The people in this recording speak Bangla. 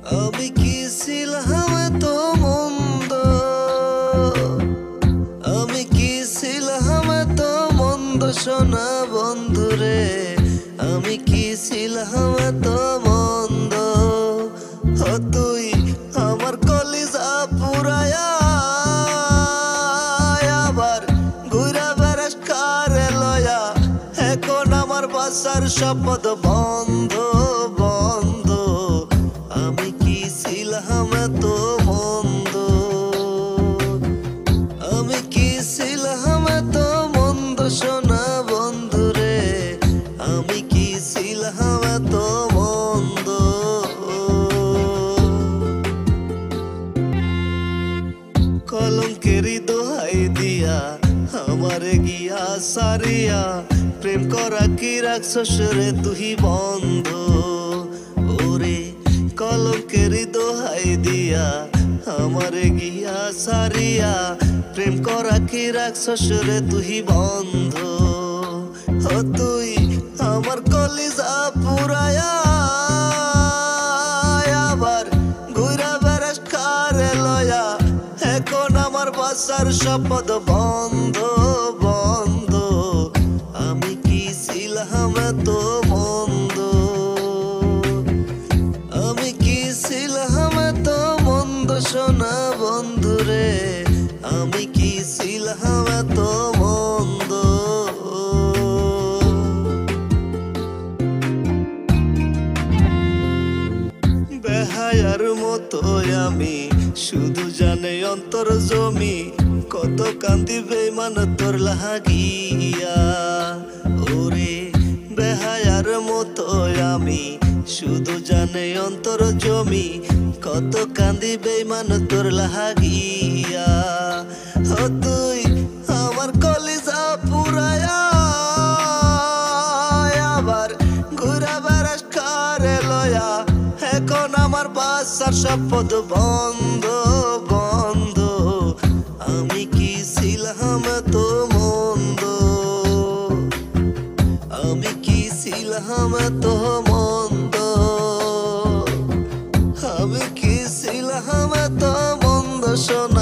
আমি কি ছিলাম এত মন্দ, আমি কি ছিলাম এত মন্দ সোনা বন্ধুরে, আমি কি ছিলাম এত মন্দ। তুই আমার কলিজা পুরায়া আবার ঘুরা বেড়াস কারে লয়া, এখন আমার বাসার শপথ বন্ধ বন্ধ। আমি কি ছিলাম এত মন্দ, আমি কি ছিলাম এত মন্দ সোনা বন্ধুরে, আমি কি ছিলাম এত মন্দ। কলঙ্কেরই দোহাই দিয়া আমারে গিয়া সারিয়া, প্রেম করা কি রাখছস রে তুই বন্ধ। ওরে কলঙ্কেরই দোহাই দিয়া আমারে গিয়া সারিয়া, প্রেম করা কি রাখছস রে তুই বন্ধ। তুই আমার কলিজা পুরায়া আবার ঘুরা বেড়াস কারে লয়া, এখন আমার বাসার শপথ বন্ধ বন্ধ। আমি কি ছিলাম এত মন্দ, আমি কি ছিলাম এত মন্দ সোনা বন্ধুরে, আমি কি ছিলাম এত মন্দ। বেহায়ার মতো আমি শুধু জানে অন্তর জমি, কত কান্দি বেমান তোর লাগিয়া। ওরে বেহায়ার মতো আমি শুধু জানে অন্তর জমি, কত কান্দি বেমান তোর লাগিয়া। তুই আমার কলিজা পুরায়া আবার ঘুরা বেড়াস কারে লয়া, এখন আমার বাসার শপথ বন্ধ বন্ধ। আমি কি ছিলাম এত মন্দ, আমি কি ছিলাম এত মন্দ, আমি কি ছিলাম এত মন্দ সোনা।